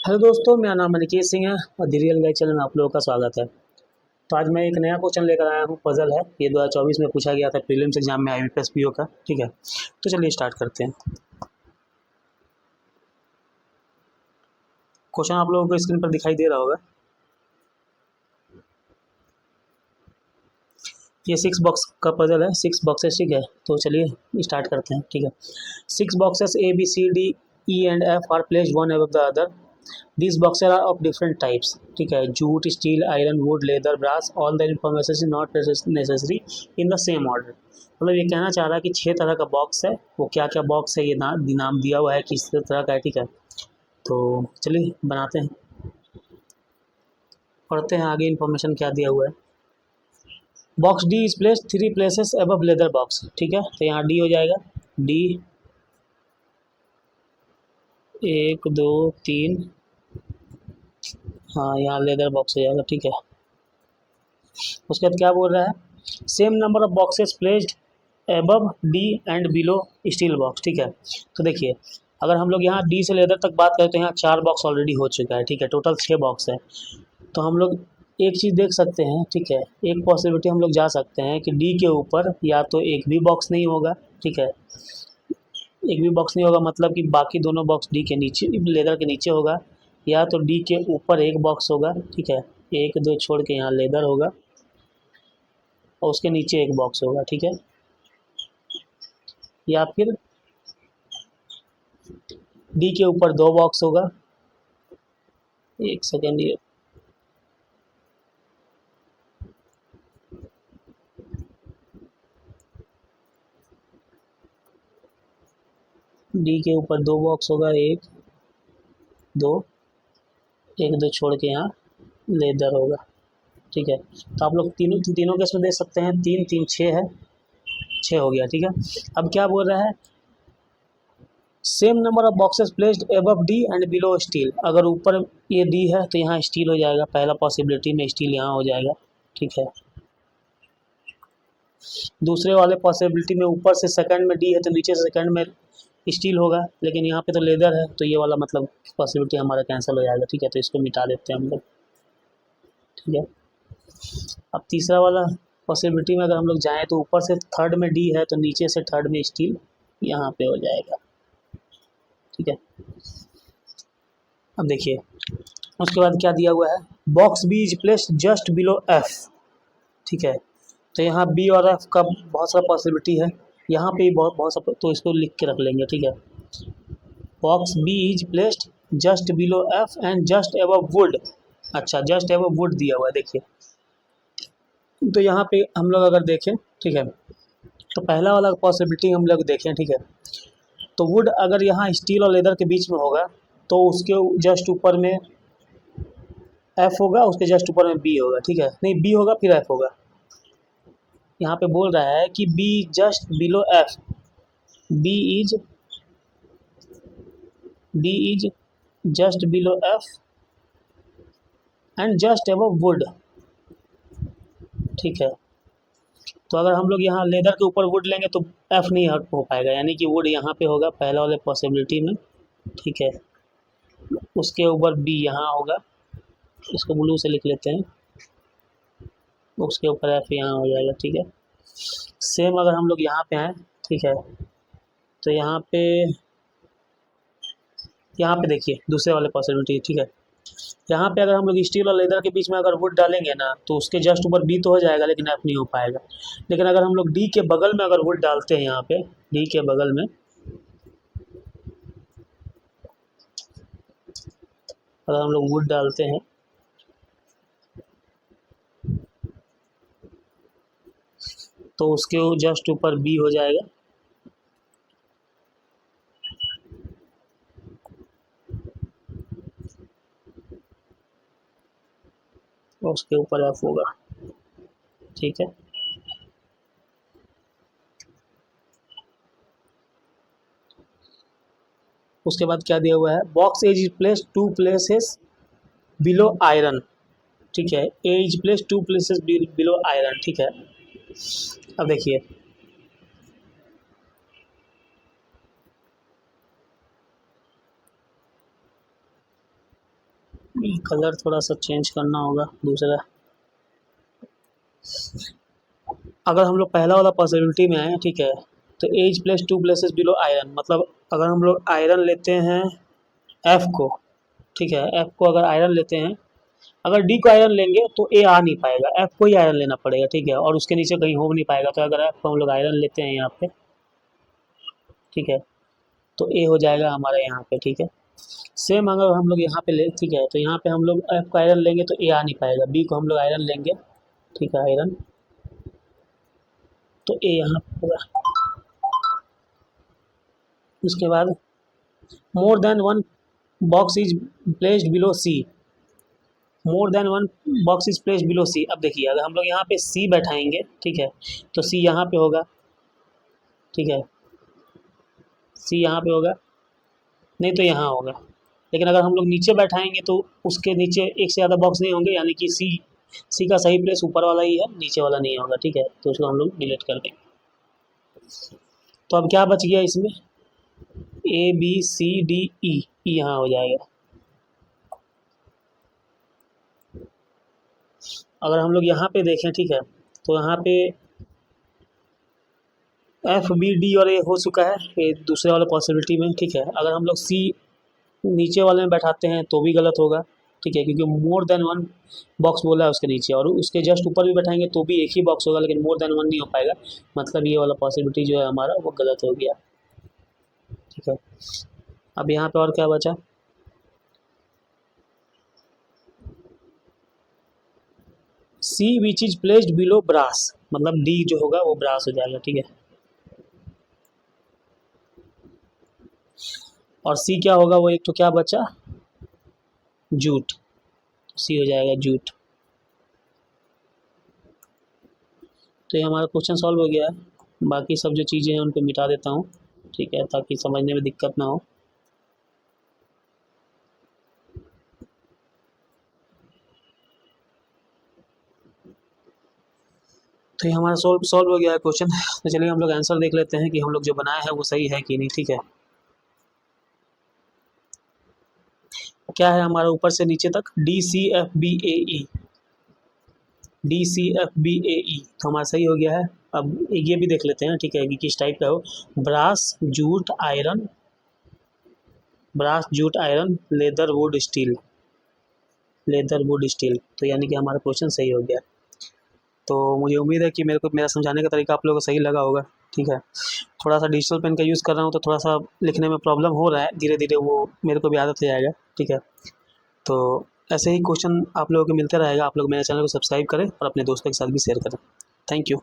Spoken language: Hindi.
हेलो दोस्तों, मेरा नाम अनिकेत सिंह है और द रियल गाइड चैनल में आप लोगों का स्वागत है। तो आज मैं एक नया क्वेश्चन लेकर आया हूँ। पजल है, ये 2024 में पूछा गया था प्रीलिम्स एग्जाम में IBPS PO का। ठीक है, तो चलिए स्टार्ट करते हैं। क्वेश्चन आप लोगों को स्क्रीन पर दिखाई दे रहा होगा। ये 6 बॉक्स का पजल है, 6 बॉक्सेस। ठीक है, तो चलिए स्टार्ट करते हैं। ठीक है, 6 boxes ABCDE and F are placed one above the other. These boxes are of different types. ठीक है, jute, steel, iron, wood, leather, brass, all the information is not necessary in the same order. मतलब ये कहना चाह रहा है कि 6 तरह का बॉक्स है। वो क्या क्या बॉक्स है ये नाम दिया हुआ है, किस तरह का है। ठीक है, तो चलिए बनाते हैं, पढ़ते हैं आगे इन्फॉर्मेशन क्या दिया हुआ है। Box D is place 3 places above leather box. ठीक है, तो यहाँ डी हो जाएगा। डी 1 2 3, हाँ यहाँ लेदर बॉक्स हो जाएगा। ठीक है, उसके बाद क्या बोल रहा है, same number of boxes placed above D and below steel box. ठीक है, तो देखिए अगर हम लोग यहाँ डी से लेदर तक बात करें तो यहाँ 4 बॉक्स ऑलरेडी हो चुका है। ठीक है, टोटल 6 बॉक्स है। तो हम लोग एक चीज़ देख सकते हैं। ठीक है, एक पॉसिबिलिटी हम लोग जा सकते हैं कि डी के ऊपर या तो एक भी बॉक्स नहीं होगा। ठीक है, एक भी बॉक्स नहीं होगा मतलब कि बाकी दोनों बॉक्स डी के नीचे, लेदर के नीचे होगा, या तो डी के ऊपर एक बॉक्स होगा। ठीक है, 1 2 छोड़ के यहाँ लेदर होगा और उसके नीचे एक बॉक्स होगा। ठीक है, या फिर डी के ऊपर 2 बॉक्स होगा। एक सेकेंड, ये डी के ऊपर 2 बॉक्स होगा, 1 2, 1 2 छोड़ के यहाँ लेदर होगा। ठीक है, तो आप लोग तीनों केस में देख सकते हैं, 3 3 6 है, 6 हो गया। ठीक है, अब क्या बोल रहा है, same number of boxes placed above D and below steel. अगर ऊपर ये डी है तो यहाँ स्टील हो जाएगा, पहला पॉसिबिलिटी में स्टील यहाँ हो जाएगा। ठीक है, दूसरे वाले पॉसिबिलिटी में ऊपर से सेकंड में डी है तो नीचे से सेकंड में स्टील होगा, लेकिन यहाँ पे तो लेदर है तो ये वाला मतलब पॉसिबिलिटी हमारा कैंसिल हो जाएगा। ठीक है, तो इसको मिटा देते हैं हम लोग। ठीक है, अब तीसरा वाला पॉसिबिलिटी में अगर हम लोग जाएँ तो ऊपर से थर्ड में डी है तो नीचे से थर्ड में स्टील यहाँ पे हो जाएगा। ठीक है, अब देखिए उसके बाद क्या दिया हुआ है, box B is placed just below F. ठीक है, तो यहाँ बी और एफ का बहुत सारा पॉसिबिलिटी है, यहाँ पे बहुत बहुत सा, तो इसको लिख के रख लेंगे। ठीक है, box B is placed just below F and just above wood. अच्छा, जस्ट एबव वुड दिया हुआ है। देखिए तो यहाँ पे हम लोग अगर देखें, ठीक है, तो पहला वाला पॉसिबिलिटी हम लोग देखें। ठीक है, तो वुड अगर यहाँ स्टील और लेदर के बीच में होगा तो उसके जस्ट ऊपर में एफ होगा, उसके जस्ट ऊपर में बी होगा। ठीक है, नहीं बी होगा फिर एफ होगा। यहाँ पे बोल रहा है कि B just below F, B is just below F and just above wood. ठीक है, तो अगर हम लोग यहाँ लेदर के ऊपर वुड लेंगे तो एफ नहीं हो पाएगा, यानी कि वुड यहाँ पे होगा पहला वाले पॉसिबिलिटी में। ठीक है, उसके ऊपर बी यहाँ होगा, इसको ब्लू से लिख लेते हैं, उसके ऊपर एफ यहाँ हो जाएगा। ठीक है, सेम अगर हम लोग यहाँ पे आए, ठीक है, तो यहाँ पे देखिए दूसरे वाले पॉसिबिलिटी। ठीक है, यहाँ पे अगर हम लोग स्टील और लेदर के बीच में अगर वुड डालेंगे ना तो उसके जस्ट ऊपर बी तो हो जाएगा लेकिन एफ नहीं हो पाएगा। लेकिन अगर हम लोग डी के बगल में अगर वुड डालते हैं, यहाँ पे डी के बगल में अगर हम लोग वुड डालते हैं तो उसके जस्ट ऊपर बी हो जाएगा। और उसके ऊपर एफ होगा। ठीक है, उसके बाद क्या दिया हुआ है, box edge is place 2 places below iron. ठीक है, A is place 2 places below iron. ठीक है, अब देखिए कलर थोड़ा सा चेंज करना होगा दूसरा। अगर हम लोग पहला वाला पॉसिबिलिटी में आए, ठीक है, तो as place 2 places below iron, मतलब अगर हम लोग आयरन लेते हैं एफ को, ठीक है, एफ को अगर आयरन लेते हैं, अगर डी को आयरन लेंगे तो ए आ नहीं पाएगा, एफ को ही आयरन लेना पड़ेगा, ठीक है, और उसके नीचे कहीं हो भी नहीं पाएगा। तो अगर एफ को हम लोग आयरन लेते हैं यहाँ पे, ठीक है, तो ए हो जाएगा हमारे यहाँ पे, ठीक है। सेम अगर हम लोग यहाँ पे ले, ठीक है, तो यहाँ पे हम लोग एफ को आयरन लेंगे तो ए आ नहीं पाएगा, बी को हम लोग आयरन लेंगे, ठीक है, आयरन, तो ए यहाँ पे होगा। उसके बाद more than one box is placed below C, more than one box is placed below C. अब देखिए अगर हम लोग यहाँ पे सी बैठाएंगे, ठीक है, तो सी यहाँ पे होगा, ठीक है, सी यहाँ पे होगा, नहीं तो यहाँ होगा। लेकिन अगर हम लोग नीचे बैठाएंगे तो उसके नीचे एक से ज़्यादा बॉक्स नहीं होंगे, यानी कि सी का सही प्लेस ऊपर वाला ही है, नीचे वाला नहीं होगा, ठीक है, तो उसको हम लोग डिलीट कर देंगे। तो अब क्या बच गया इसमें, A B C D E, यहाँ हो जाएगा। अगर हम लोग यहाँ पे देखें, ठीक है, तो यहाँ पे एफ बी डी और ए हो चुका है ये दूसरे वाले पॉसिबिलिटी में, ठीक है। अगर हम लोग सी नीचे वाले में बैठाते हैं तो भी गलत होगा, ठीक है, क्योंकि मोर देन वन बॉक्स बोला है उसके नीचे, और उसके जस्ट ऊपर भी बैठाएंगे तो भी एक ही बॉक्स होगा, लेकिन मोर देन वन नहीं हो पाएगा, मतलब ये वाला पॉसिबिलिटी जो है हमारा वो गलत हो गया, ठीक है। अब यहाँ पे और क्या बचा, C which is placed below brass, मतलब डी जो होगा वो ब्रास हो जाएगा, ठीक है। और सी क्या होगा, वो एक तो क्या बचा, जूट, सी हो जाएगा जूट। तो ये हमारा क्वेश्चन सॉल्व हो गया है। बाकी सब जो चीज़ें हैं उनको मिटा देता हूँ, ठीक है, ताकि समझने में दिक्कत ना हो। तो ये हमारा सॉल्व हो गया है क्वेश्चन। तो चलिए हम लोग आंसर देख लेते हैं कि हम लोग जो बनाया है वो सही है कि नहीं, ठीक है। क्या है हमारा ऊपर से नीचे तक, डी सी एफ बी ए ई, डी सी एफ बी ए ई, तो हमारा सही हो गया है। अब ये भी देख लेते हैं, ठीक है, कि किस टाइप का हो, brass jute iron, brass jute iron leather wood steel, leather wood steel, तो यानी कि हमारा क्वेश्चन सही हो गया। तो मुझे उम्मीद है कि मेरे को मेरा समझाने का तरीका आप लोगों को सही लगा होगा, ठीक है। थोड़ा सा डिजिटल पेन का यूज़ कर रहा हूँ तो थोड़ा सा लिखने में प्रॉब्लम हो रहा है, धीरे धीरे वो मेरे को भी आदत हो जाएगा, ठीक है। तो ऐसे ही क्वेश्चन आप लोगों को मिलते रहेगा। आप लोग मेरे चैनल को सब्सक्राइब करें और अपने दोस्तों के साथ भी शेयर करें। Thank you.